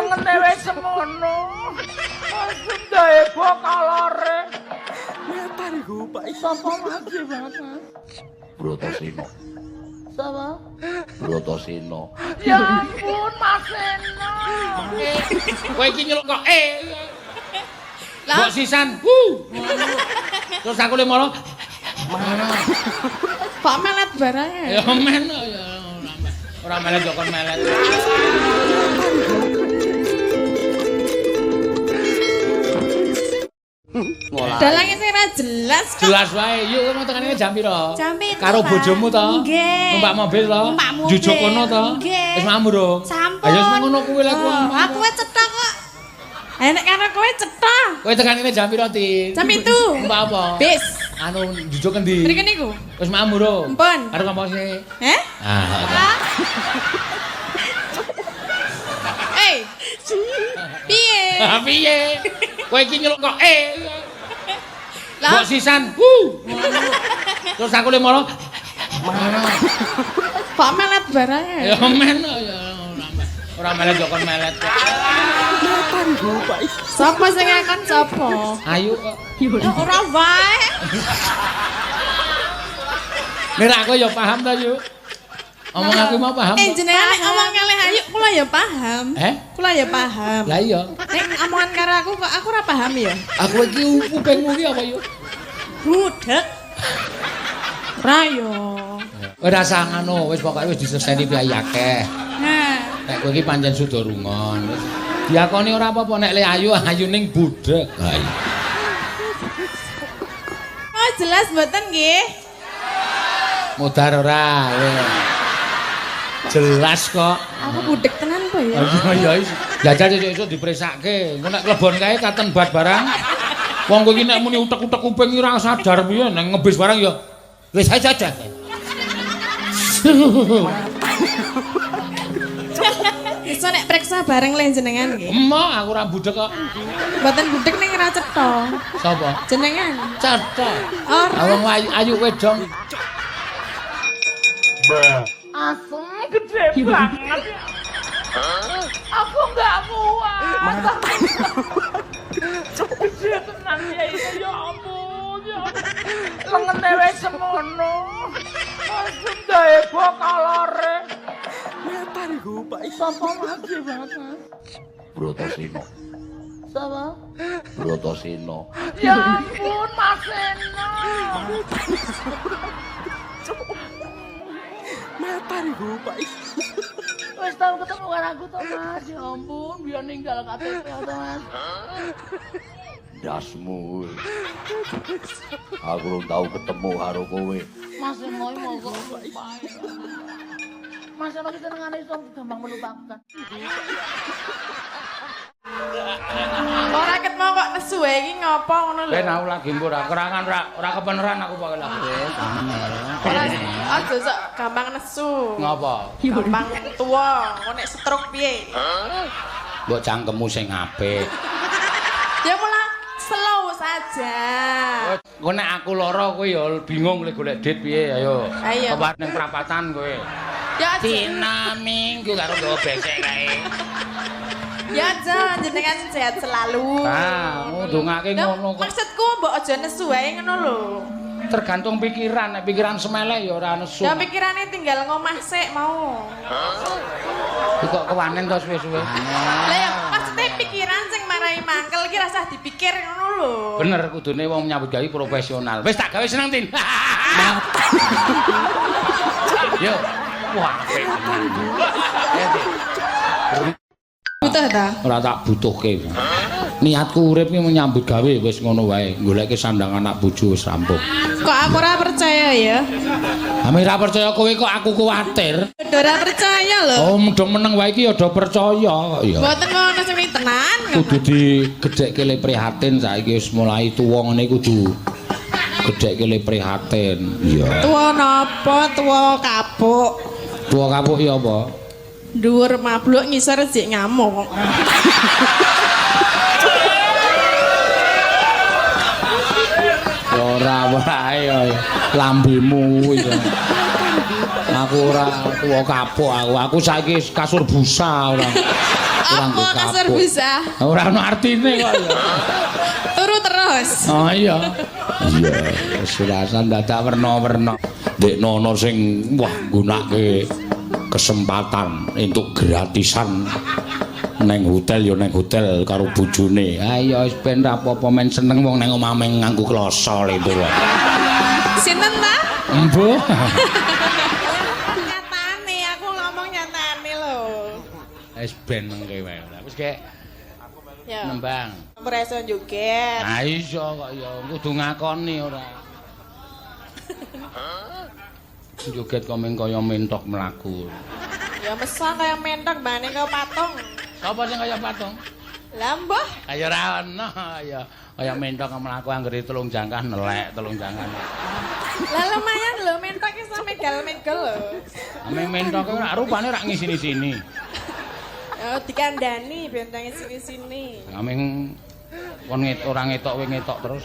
Lengene wis semono. Sundae bokalore. Ngetan iku, Pak. Sapa lagi, Mas? Brotosino. Sapa? Brotosino. Ya ampun, Mas Eno. Kowe iki nyeluk kok Lah, mbok sisan. Terus aku le moro. kok melet barangnya? Ya men ya ora melet kok melet. Dalang ini ora jelas kok. Jelas wae. Yuk kowe tekane jam pira? Jam 7. Karo bojomu to? Nggih. Numpak mobil to? Numpak mobil. Jujug kono to? Nggih. Wis mambu ro? Sampun. Ayo wis ngono kuwi lek Aku wis cetha kok. Nek karo kowe cetha. Kowe tekane jam pira, Tin? Jam 7. Numpak apa? Bis. Anu jujug endi? Mriki niku. Wis mambu ro? Ampun. Karo kampuse. Heh? Ah. Eh. Piye? Ah piye? Kowe iki nyeluk kok Lah, mbok sisan. Terus aku le moro. kok melet barangnya? Ya men ya ora melet kok melet. Ngetan iku, Pak. Sapa sing ngakon sapa? Ayu kok. Ya ora wae. Nek aku ya paham ta, Yu. Omong aku mau paham. Jenengan nek ngomong kalih ayu kula ya paham. Kula ya paham. Lah iya. Nek omongan karo aku kok aku ora paham ya. Aku iki kupingmu iki apa, Yu? Budek. Ora yo. Ora usah ngono, wis pokoke wis diseseni piye akeh. Nah, Nek kowe iki pancen suda rungon. Wis diakoni ora apa-apa nek le ayu ning budek. Ha iya. oh jelas mboten nggih. Mudar ora. Jelas kok. Aku budek tenan apa ya? Iya iya. Jajal sesuk dipresakke. Engko nek klebon kae katen bat barang. Wong kowe iki nek muni utek-utek kuping ora sadar piye nek ngebis barang ya wis aja. Iso nek priksa bareng le jenengan nggih. Emok aku ora budek kok. Mboten budek ning ora cetha. Sapa? Jenengan. Cetha. Ora. Wong ayu wedong. Asem gede banget ya. Aku nggak kuat. Gede tenan ya itu ya ampun ya. Lengene wis semono. Sundae bokalore. Ngetan iku, Pak. Sapa lagi, Mas? Brotosino. Sapa? Brotosino. Ya ampun, Mas Eno. Ngetan iku, Pak. Wis tau ketemu karo aku to, Mas. Ya ampun, biar ninggal KTP to, Mas. Dasmu. Aku belum tahu ketemu karo kowe. Mas Eno mau kok lupain. Mas Eno kita nengane iso gampang melupakan. Ora ket mau kok nesu wae iki ngopo ngono lho. Ben aku lagi mbur kerangan ora kebeneran aku pakai lagi. Ora aja sok gampang nesu. Ngapa? Gampang tua, kok nek stroke piye? Mbok cangkemmu sing apik. Ya mula slow saja. Engko nek aku lara kowe ya bingung lek golek dit piye ayo. Ayo. Kebat ning prapatan kowe. Ya aja. Dina minggu karo nggawa becek kae. Ya aja jenengan sehat selalu. Ah, ngundungake Lah, ngono kok. maksudku mbok aja nesu wae ngono lho. Tergantung pikiran, nek pikiran semelek ya ora nesu. Ya pikirane tinggal ngomah sik mau. Iki kok kewanen to suwe-suwe. Lah ya maksudnya pikiran sing marai mangkel iki rasah dipikir ngono lho. Bener kudune wong nyambut gawe profesional. Wis tak gawe seneng, Tin. Yo. Wah, apik tenan. Butuh ta? Ora tak butuhke. Niatku urip iki menyambut gawe wis ngono wae. Goleke sandang anak bojo wis rampung. Kok aku ora percaya ya? Ame ra percaya kowe kok aku kuwatir. Ora percaya lho. Oh, mudeng meneng wae iki ya do percaya kok ya. Mboten ngono sing tenan. Kudu digedhekke le prihatin saiki wis mulai tuwa ngene kudu gedhekke le prihatin. Iya. Tua napa? Tua kapuk. Tuwa kapuk ya apa? Dhuwur mabluk ngisor jek ngamuk. Ora wae ya lambemu iki. Aku ora tuwa kapuk aku saiki kasur busa ora. Apa kasur bisa? Ora ono artine kok ya. Turu terus. Oh iya. Iya, sirasan dadak werna-werna. Dek nono sing wah gunake kesempatan entuk gratisan neng hotel ya neng hotel karo bojone. Ha iya wis ben ra apa-apa men seneng wong nang omah men nganggo kloso lho itu. Sinten ta? Embuh. Nyatane aku ngomong nyatane lho. Wis ben mengke wae. Wis kek Ya. nembang. Ora iso joget. Ha iso kok ya kudu ngakoni ora. Joget kok meng kaya mentok mlaku. Ya mesa kaya mentok bane kaya patung. Sapa sing kaya patung? Lah mbah, Kaya ra ono ya kaya mentok mlaku anggere telung jangkah nelek telung jangkah. lah lumayan lho mentok iso megal-megal lho. Ameng mentok ora rupane ra ngisini-sini. Oh, dikandani bentange sini-sini. Ameng kon ora ngetok we ngetok terus.